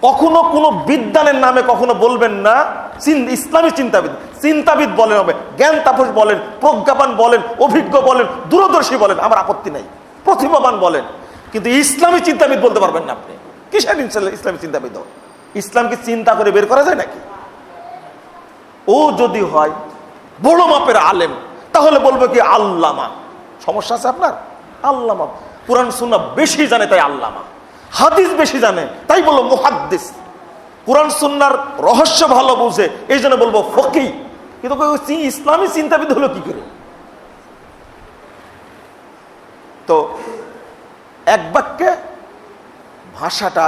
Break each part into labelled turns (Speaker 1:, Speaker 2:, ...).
Speaker 1: কখনো কোনো বিদ্যানের নামে কখনো বলবেন না ইসলামী চিন্তাবিদ। চিন্তাবিদ বলেন, হবে জ্ঞান তাপস বলেন, প্রজ্ঞাবান বলেন, অভিজ্ঞ বলেন, দূরদর্শী বলেন, আমার আপত্তি নাই, প্রতিভাবান বলেন, কিন্তু ইসলামী চিন্তাবিদ বলতে পারবেন না আপনি। কিসের ইসলামী চিন্তাবিদ? ইসলাম কি চিন্তা করে বের করা যায় নাকি? ও যদি হয় বড় মাপের আলেম, তাহলে বলবো কি আল্লামা। সমস্যা আছে আপনার? আল্লামা। কুরআন সুন্নাহ বেশি জানে তাই আল্লামা, হাদিস বেশি জানে তাই বলবো মুহাদ্দিস, কুরআন সুন্নাহর রহস্য ভালো বুঝে এই জন্য বলবো ফকিহ। কিন্তু ইসলামী চিন্তাবিদ হলো কি করে? তো এক বাক্যে ভাষাটা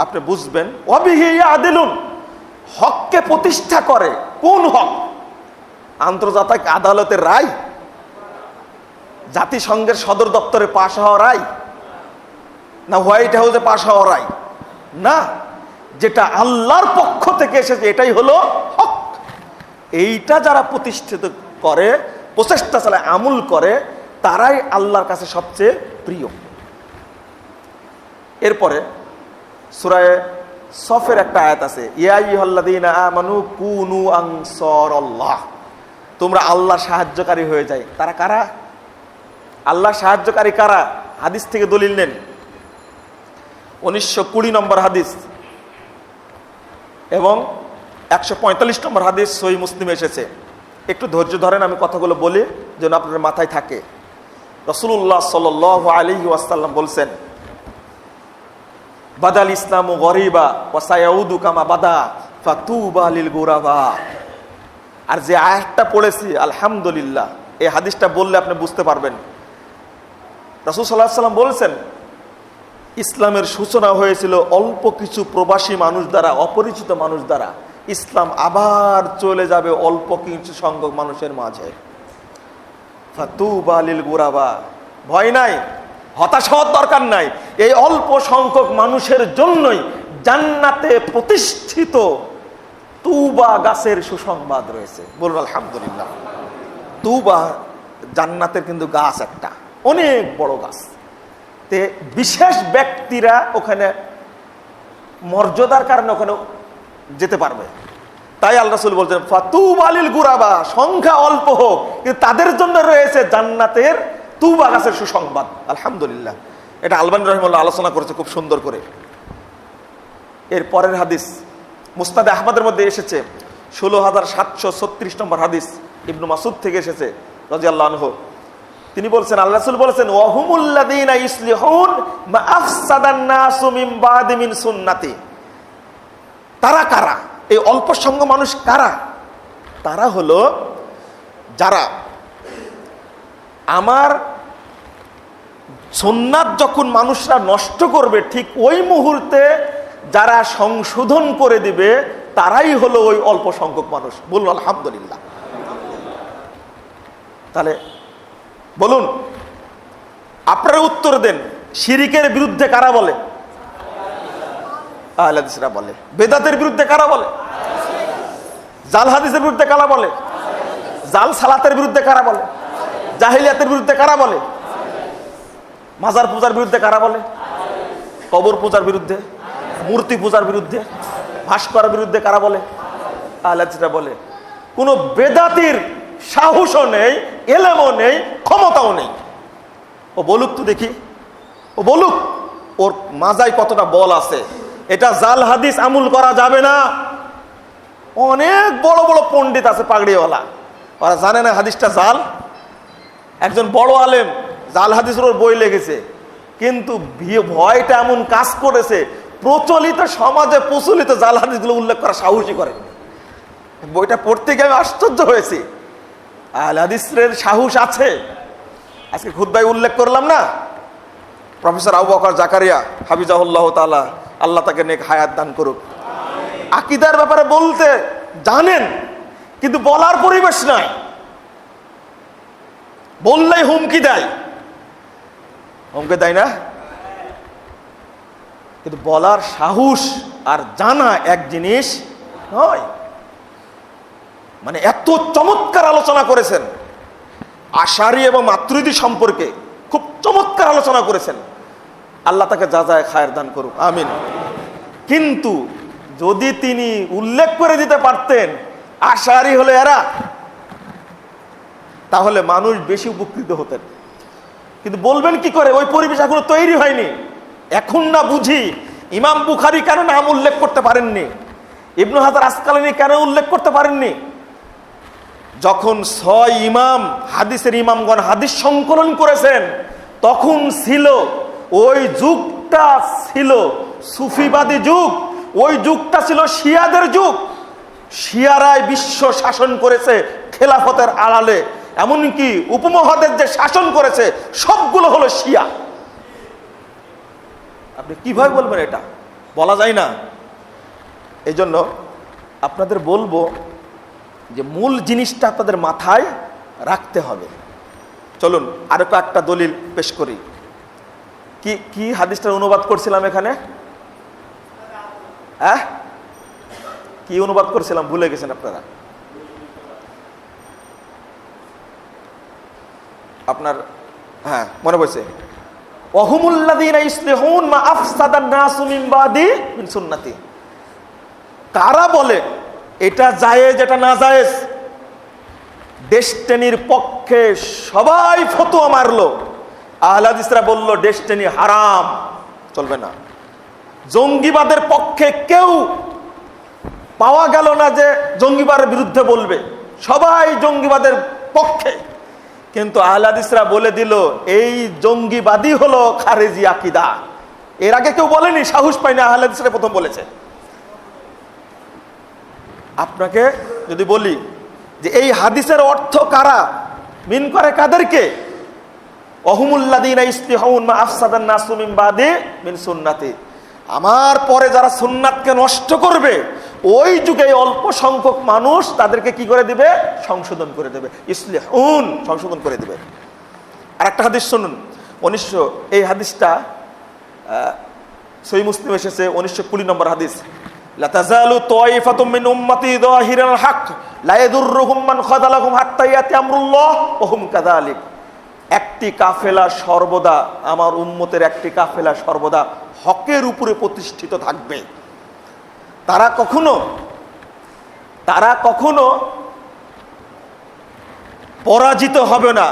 Speaker 1: আপনি বুঝবেন। ওয়াবিহি আদিলুন, হককে প্রতিষ্ঠা করে। কোন হক? আন্তর্জাতিক আদালতের রায়, জাতিসংঘের সদর দপ্তরে পাশ হওয়া রায়, না হোয়াইট হাউসে পাশ হওয়া রায়? না, যেটা আল্লাহর পক্ষ থেকে এসেছে এটাই হলো হক। এইটা যারা প্রতিষ্ঠিত করে, প্রচেষ্টা চালায়, আমল করে, তারাই আল্লাহর কাছে সবচেয়ে প্রিয়। এরপরে সূরা সফের একটা আয়াত আছে, ইয়া আইয়ুহাল্লাযীনা আমানু কুনু আনসারাল্লাহ, তোমরা আল্লাহর সাহায্যকারী হয়ে যায়। তারা কারা? আল্লাহর সাহায্যকারী কারা? হাদিস থেকে দলিল নেন। 1920 নম্বর হাদিস এবং 145 নম্বর হাদিস সহিহ মুসলিমে এসেছে। একটু ধৈর্য ধরেন, আমি কথাগুলো বলি যেন আপনার মাথায় থাকে। রাসূলুল্লাহ সাল্লাল্লাহু আলাইহি ওয়াসাল্লাম বলছেন, বাদাল ইসলামু গরিবা ওয়া সায়াউদু কামা বাদা ফাতুবা লিল গুরাবা। আর যে আয়াতটা পড়েছি আলহামদুলিল্লাহ, এই হাদিসটা বললে আপনি বুঝতে পারবেন। রাসূল সাল্লাল্লাহু আলাইহি ওয়াসাল্লাম বলছেন, ইসলামের সূচনা হয়েছিল অল্প কিছু প্রবাসী মানুষ দ্বারা, অপরিচিত মানুষ দ্বারা। ইসলাম আবার চলে যাবে অল্প কিছু সংখ্যক মানুষের মাঝে। ফাতুবা লিল গুরাবা, ভয় নাই, হতাশ হওয়ার দরকার নাই। এই অল্প সংখ্যক মানুষের জন্যই জান্নাতে প্রতিষ্ঠিত তুবা গাছের সুসংবাদ রয়েছে। বলুন আলহামদুলিল্লাহ। তুবা জান্নাতের কিন্তু গাছ একটা, অনেক বড় গাছ। তে বিশেষ ব্যক্তিরা ওখানে মর্যাদার কারণে ওখানে যেতে পারবে। তাই আল্লাহ রাসূল বলছেন ফাতুবা লিল গুরাবা, সংখ্যা অল্প হোক কিন্তু তাদের জন্য রয়েছে জান্নাতের তুবা গাছের সুসংবাদ। আলহামদুলিল্লাহ। এটা আলবানী রাহিমাহুল্লাহ আলোচনা করেছে খুব সুন্দর করে। এর পরের হাদিস মুসনাদ আহমদের মধ্যে এসেছে, 16736 নম্বর হাদিস, ইবনু মাসউদ থেকে এসেছে রাদিয়াল্লাহু আনহু। তিনি বলছেন, আল্লাহ রাসূল বলেছেন, ওয়াহুমুল্লাযীনা ইসলিহুন মা আফসাদান নাসু মিন বাদি মিন সুন্নতি। তারা কারা? এই অল্প সংখ্যক মানুষ কারা? তারা হলো যারা আমার সুন্নাত যখন মানুষরা নষ্ট করবে, ঠিক ওই মুহূর্তে যারা সংশোধন করে দিবে, তারাই হলো ওই অল্প সংখ্যক মানুষ। বলুন আলহামদুলিল্লাহ। তাহলে বলুন, আপনারা উত্তর দেন, শিরিকের বিরুদ্ধে কারা বলে? আহলে হাদিসরা বলে। বেদাতের বিরুদ্ধে কারা বলে? জাল হাদিসের বিরুদ্ধে কারা বলে? জাল সালাতের বিরুদ্ধে কারা বলে? জাহিলিয়াতের বিরুদ্ধে কারা বলে? মাজার পূজার বিরুদ্ধে কারা বলে? কবর পূজার বিরুদ্ধে, মূর্তি পূজার বিরুদ্ধে, ভাস্করের বিরুদ্ধে কারা বলে? আহলে হাদিসরা বলে। কোনো বেদাতির সাহসও নেই, এলেমও নেই, ক্ষমতাও নেই। ও বলুক তো দেখি, ও বলুক ওর মাজায় কতটা বল আছে। এটা জাল হাদিস আমল করা যাবে না। অনেক বড় বড় পণ্ডিত আছে পাগড়িওয়ালা, ওরা জানে না হাদিসটা জাল। একজন বড় আলেম জাল হাদিসের ওর বই লিখেছে, কিন্তু ভয়টা এমন কাজ করেছে, প্রচলিত সমাজে প্রচলিত জাল হাদিসগুলো উল্লেখ করা সাহসী করেন। বইটা পড়তে গিয়ে আমি আশ্চর্য হয়েছি। আহলে হাদিসের সাহস আছে। আজকে খুতবায় উল্লেখ করলাম না, প্রফেসর আবু বকর জাকারিয়া হাফিজাহুল্লাহ তাআলা, আল্লাহ তাকে নেক হায়াত দান করুক। আকীদার ব্যাপারে বলতে জানেন, কিন্তু বলার পরিবেশ নাই। বললেই হুমকি দেয়, হুমকি দেয় না? কিন্তু বলার সাহস আর জানা এক জিনিস নয়। মানে এত চমৎকার আলোচনা করেছেন আশারি এবং মাতুরিদি সম্পর্কে, খুব চমৎকার আলোচনা করেছেন। আল্লাহ তাকে যা যায় খায়ের দান করুক, আমিন। কিন্তু যদি তিনি উল্লেখ করে দিতে পারতেন আশারি হলো এরা, তাহলে মানুষ বেশি উপকৃত হতেন। কিন্তু বলবেন কি করে, ওই পরিবেশ এখনো তৈরি হয়নি। এখন না বুঝি ইমাম বুখারী কেন নাম উল্লেখ করতে পারেননি, ইবনে হাজার আসকালানী কেন উল্লেখ করতে পারেননি? যখন 6 ইমাম হাদিসের ইমামগণ হাদিস সংকলন করেছেন, তখন ছিল ওই যুগটা ছিল সুফিবাদী যুগ, ওই যুগটা ছিল শিয়াদের যুগ। শিয়ারাই বিশ্ব শাসন করেছে খেলাফতের আড়ালে, এমনকি উপমহাদেশ যে শাসন করেছে সবগুলো হলো শিয়া। আপনি কিভাবে বলবেন? এটা বলা যায় না। এই জন্য আপনাদের বলবো যে মূল জিনিসটা আপনাদের মাথায় রাখতে হবে। চলুন আরো একটা দলিল পেশ করি। কি কি হাদিসটার অনুবাদ করছিলাম এখানে? কি অনুবাদ করছিলাম ভুলে গেছেন আপনারা? আপনার মনে পড়ছে, ওয়াহুমুল্লাযীনা ইসলিহুন মা আফসাদান নাসু মিন বাদি মিন সুন্নতি। কারা বলে এটা জায়েজ এটা না জায়েজ? ডেস্টিনির পক্ষে সবাই ফতোয়া মারলো, আহলে হাদিসরা বলল ডেস্টিনি হারাম, চলবে না। জঙ্গিবাদের পক্ষে কেউ পাওয়া গেল না যে জঙ্গিবাদের বিরুদ্ধে বলবে, সবাই জঙ্গিবাদের পক্ষে। কিন্তু আহলে হাদিসরা বলে দিল এই জঙ্গিবাদী হলো খারেজি আকীদা। এর আগে কেউ বলেনি, সাহস পায়নি, আহলে হাদিসরা প্রথম বলেছে। আপনাকে যদি বলি যে এই হাদিসের অর্থ কারা মিন করে, কাদেরকে? ওয়াহুমুল্লাযীনা ইসলিহুন মা আফসাদান নাসু মিন বাদি মিন সুন্নতি। আমার পরে যারা সুন্নাতকে নষ্ট করবে, ওই যুগে অল্প সংখ্যক মানুষ তাদেরকে কি করে দিবে? সংশোধন করে দেবে। ইসলিহুন, সংশোধন করে দেবে। আর একটা হাদিস শুনুন, এই হাদিসটা সহিহ মুসলিম এসেছে, 1920 নম্বর হাদিস। লা তাযালু তায়ফাতুম মিন উম্মতি যাহিরাল হক লা ইয়াদুররুহুম মান খাযালাহুম হাত্তা ইয়াতি আমরুল্লাহ ওয়া হুম কাযালিক। একটি কাফেলা সর্বদা, আমার উম্মতের একটি কাফেলা সর্বদা হকের উপরে প্রতিষ্ঠিত থাকবে। তারা কখনো পরাজিত হবে না।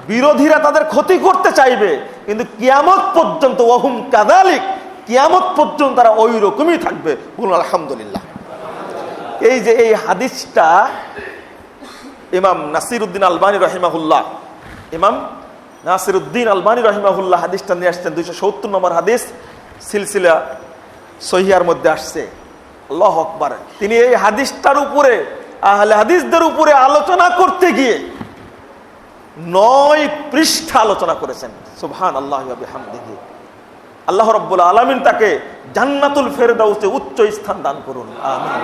Speaker 1: বিরোধীরা তাদের ক্ষতি করতে চাইবে, কিন্তু কিয়ামত পর্যন্ত ওয়া হুম কাযালিক, কিয়ামত পর্যন্ত তারা ওই রকমই থাকবে। বলুন আলহামদুলিল্লাহ। এই যে এই হাদিসটা ইমাম নাসিরউদ্দিন আলবানী রাহিমাহুল্লাহ, ইমাম নাসিরউদ্দিন আলবানী রাহিমাহুল্লাহ হাদিসটা নিয়ে আসছেন, 270 নম্বর হাদিস, সিলসিলা সহিহার মধ্যে আসছে। আল্লাহু আকবার। তিনি এই হাদিসটার উপরে, আহলে হাদিসদের উপরে আলোচনা করতে গিয়ে 9 পৃষ্ঠা আলোচনা করেছেন। সুবহানাল্লাহি ওয়া বিহামদিহি। আল্লাহ রাব্বুল আলামিন তাকে জান্নাতুল ফেরদাউসে উচ্চ স্থান দান করুন, আমিন।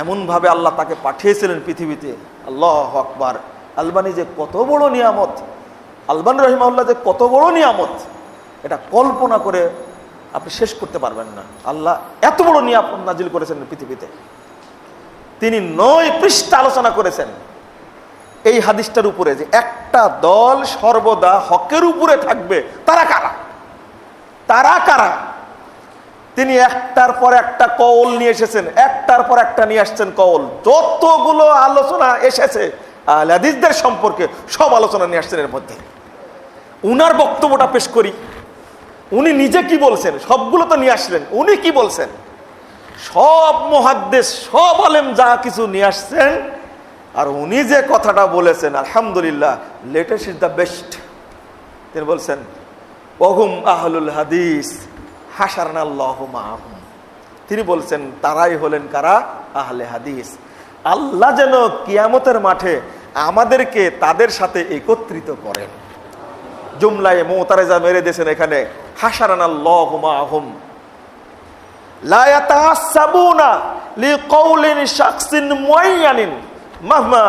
Speaker 1: এমন ভাবে আল্লাহ তাকে পাঠিয়েছিলেন পৃথিবীতে। আল্লাহু আকবার। আলবানী যে কত বড় নিয়ামত, আলবানী রাহিমাহুল্লাহ যে কত বড় নিয়ামত, এটা কল্পনা করে আপনি শেষ করতে পারবেন না। আল্লাহ এত বড় নিয়ামত নাজিল করেছেন পৃথিবীতে। তিনি 9 পৃষ্ঠা আলোচনা করেছেন এই হাদিসটার উপরে, যে একটা দল সর্বদা হকের উপরে থাকবে। তারা কারা? তারা কারা? তিনি একটার পর একটা কওল নিয়ে এসেছেন, একটার পর একটা নিয়ে আসছেন কওল। যতগুলো আলোচনা এসেছে আহলে হাদিসদের সম্পর্কে সব আলোচনা নিয়ে আসছেন। এর মধ্যে উনার বক্তব্যটা পেশ করি। উনি নিজে কি বলছেন, সবগুলো তো নিয়ে আসলেন, উনি কি বলছেন? সব মুহাদ্দিস, সব আলেম যা কিছু নিয়ে আসছেন, আর উনি যে কথাটা বলেছেন, আলহামদুলিল্লাহ, লেটেস্ট ইজ দ্য বেস্ট। তিনি বলছেন ওহুম আহলুল হাদিস হাশারনাল্লাহু মাআহুম। তিনি বলছেন তারাই হলেন কারা? আহলে হাদিস। আল্লাহ যেন কিয়ামতের মাঠে আমাদেরকে তাদের সাথে একত্রিত করেন। জুমলায়ে মুতারেজা মেরে দিয়েছেন এখানে, হাশারনাল্লাহু মাআহুম লা ইয়াতাআসসাবুনা লিকাউলিন শাখসিন মুআয়্যানিন মাহমা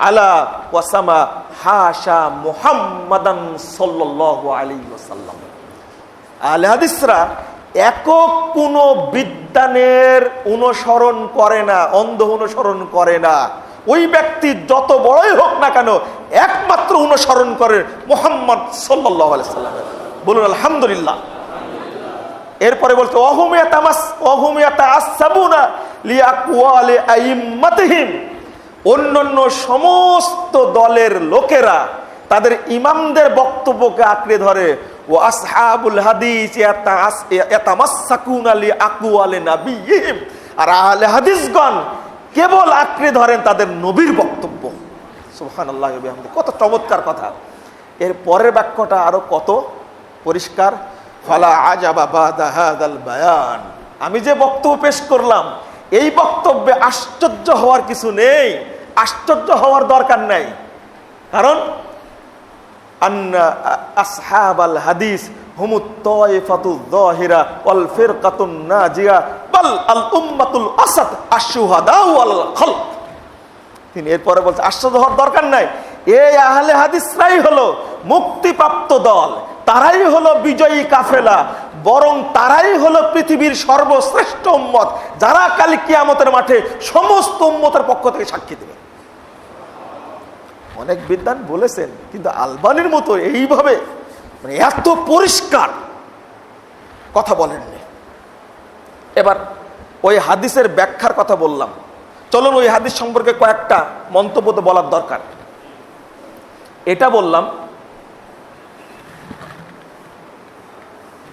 Speaker 1: আলা ওয়াসামা হাশা মুহাম্মাদান সাল্লাল্লাহু আলাইহি ওয়াসাল্লাম। আহলে হাদিসরা একক কোনো বিদ্বানের অনুসরণ করে না, অন্ধ অনুসরণ করে না। ওই ব্যক্তি যত বড়ই হোক না কেন, একমাত্র অনুসরণ করে মুহাম্মদ সাল্লাল্লাহু আলাইহি ওয়াসাল্লাম। বলুন আলহামদুলিল্লাহ। এরপরে বলছে অন্যান্য সমস্ত দলের লোকেরা তাদের ইমামদের বক্তব্যকে আঁকড়ে ধরে। ও আসহাবুল হাদিস ইয়াতামাসসাকুনা লিআকওয়ালি নাবিয়্যিহিম, আর আহলে হাদিসগণ কেবল আঁকড়ে ধরেন তাদের নবীর বক্তব্য। সুবহানাল্লাহি ওয়া বিহামদিহি, কত চমৎকার কথা। এর পরের বাক্যটা আরো কত পরিষ্কার। ফালা আজাবা বাদা হাদাল বায়ান, আমি যে বক্তব্য পেশ করলাম এই বক্তব্যে আশ্চর্য হওয়ার কিছু নেই, আশ্চর্য হওয়ার দরকার নাই। কারণ আন্না আসহাবাল হাদিস হুমুত তায়ফাতুয যাহিরা ওয়াল ফিরকাতুন নাজিয়া বাল আল উম্মাতুল আসাদ আশ-শুহাদা ওয়াল খালক। তিনি এরপরে বলছে আশ্চর্য হওয়ার দরকার নাই, এই আহলে হাদিসরাই হলো মুক্তিপ্রাপ্ত দল, তারাই হলো বিজয়ী কাফেলা, বরং তারাই হলো পৃথিবীর সর্বশ্রেষ্ঠ উম্মত, যারা কাল কিয়ামতের মাঠে সমস্ত উম্মতের পক্ষ থেকে সাক্ষী দেবে। অনেক বিদ্বান বলেছেন, কিন্তু আলবানির মতো এইভাবে মানে এত পরিষ্কার কথা বলেননি। এবার ওই হাদিসের ব্যাখ্যার কথা বললাম, চলুন ওই হাদিস সম্পর্কে কয়েকটা মন্তব্য তো বলার দরকার। এটা বললাম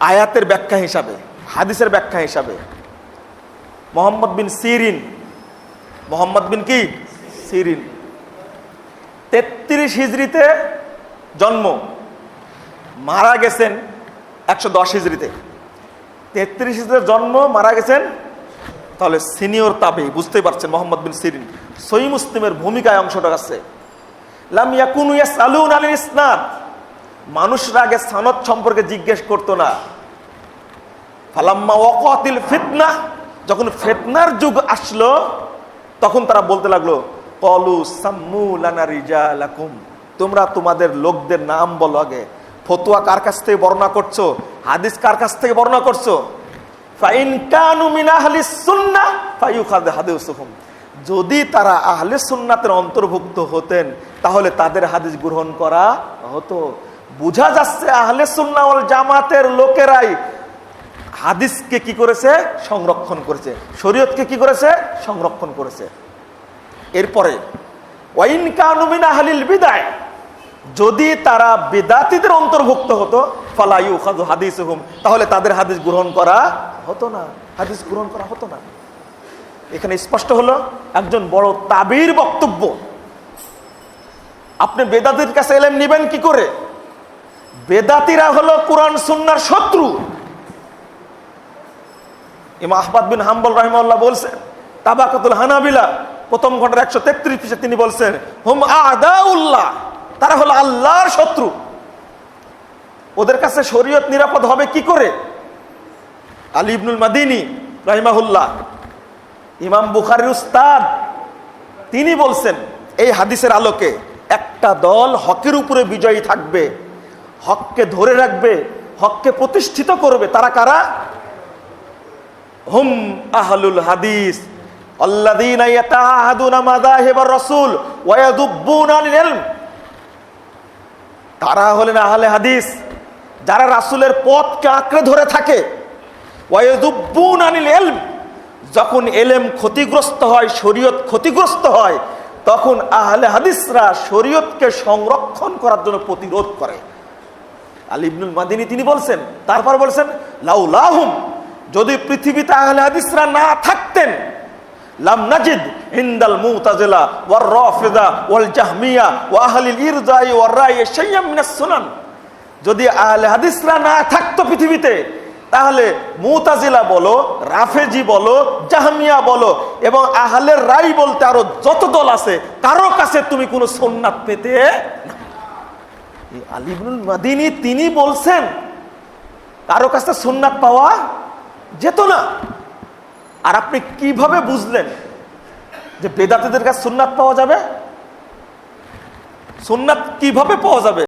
Speaker 1: আয়াতের ব্যাখ্যা হিসাবে, হাদিসের ব্যাখ্যা হিসাবে। মোহাম্মদ বিন সিরিন 33 হিজরিতে জন্ম, মারা গেছেন 110 হিজরিতে। 33 হিজরিতে জন্ম, মারা গেছেন, তাহলে সিনিয়র তাবে, বুঝতেই পারছেন মোহাম্মদ বিন সিরিন। সহিহ মুসলিমের ভূমিকায় অংশটা আছে। লাম ইয়াকুনু ইয়াসআলুন আনিল ইসনাদ, মানুষরা আগে সনদ সম্পর্কে জিজ্ঞেস করতো না। ফালাম্মা ওয়াকাতিল ফিতনা, যখন ফিতনার যুগ আসলো তখন তারা বলতে লাগলো ক্বালু সাম্মু লানা রিজালাকুম, তোমরা তোমাদের লোকদের নাম বলো আগে। ফতোয়া কার কাছ থেকে বর্ণনা করছো, হাদিস কার কাছ থেকে বর্ণনা করছো? ফাইন কানু মিন আহলিস সুন্নাহ ফায়ুখায হাদিসুহুম, যদি তারা আহলে সুন্নাতের অন্তর্ভুক্ত হতেন তাহলে তাদের হাদিস গ্রহণ করা হতো। বোঝা যাচ্ছে আহলে সুন্নাহ ওয়াল জামাতের লোকেরাই হাদিসকে কি করেছে? সংরক্ষণ করেছে। শরীয়তকে কি করেছে? সংরক্ষণ করেছে। এরপরে ওয়াইন কানু মিন আহলিল বিদআহ, যদি তারা বিদআতীদের অন্তর্ভুক্ত হতো ফালা ইউখাযু হাদিসুহুম, তাহলে তাদের হাদিস গ্রহণ করা হতো না, হাদিস গ্রহণ করা হতো না। এখানে স্পষ্ট হলো একজন বড় তাবির বক্তব্য। আপনি বেদাতীর কাছে ইলম নেবেন কি করে? বেদাতীরা হলো কোরআন সুন্নাহর শত্রু। ইমাম আহমদ বিন হাম্বল রাহিমাহুল্লাহ বলছেন তাবাকাতুল হানাবিলা প্রথম খণ্ডের 133 পৃষ্ঠায় তিনি বলছেন হুম আদাউল্লাহ, তারা হলো আল্লাহর শত্রু। ওদের কাছে শরীয়ত নিরাপদ হবে কি করে? আলী ইবনুল মাদিনী রাহিমাহুল্লাহ, ইমাম বুখারীর উস্তাদ, তিনি বলছেন এই হাদিসের আলোকে একটা দল হকের উপরে বিজয়ী থাকবে, হককে ধরে রাখবে, হককে প্রতিষ্ঠিত করবে। তারা কারা? হুম আহলুল হাদিস আল্লাযীনা ইয়াতাআহাদুনা মাযাহিবার রাসূল ওয়া ইয়াদুব্বুনা আনিল ইলম, তারা হলেন আহলে হাদিস যারা রাসূলের পথকে আঁকড়ে ধরে থাকে। ওয়া ইয়াদুব্বুনা আনিল ইলম, যখন এলেম ক্ষতিগ্রস্ত হয়, শরীয়ত ক্ষতিগ্রস্ত হয়, তখন আহলে হাদিসরা শরীয়তকে সংরক্ষণ করার জন্য প্রতিরোধ করে। আলী ইবনুল মাদিনী তিনি বলছেন, তারপর বলছেন লাউলাহুম, যদি পৃথিবীতে আহলে হাদিসরা না থাকতেন, লাম নাজিদ ইনদাল মুতাজিলা ওয়ার রাফিদা ওয়াল জাহমিয়া ওয়া আহলিল ইরজাই ওয়ার রায় শাইয়্যাম মিনাস সুনান, যদি আহলে হাদিসরা না থাকতো পৃথিবীতে, তাহলে মুতাজিলা বলো, রাফেজি বলো, জাহমিয়া বলো এবং আহলের রাই বলতে আরো যত দল আছে, কারো কাছে তুমি কোনো সুন্নাত পেতে না। আলী ইবনুল মাদিনী তিনি বলছেন কারো কাছে সুন্নাত পাওয়া যেত না। আর আপনি কিভাবে বুঝলেন যে বেদাতীদের কাছে সুন্নাত পাওয়া যাবে? সুন্নাত কিভাবে পাওয়া যাবে?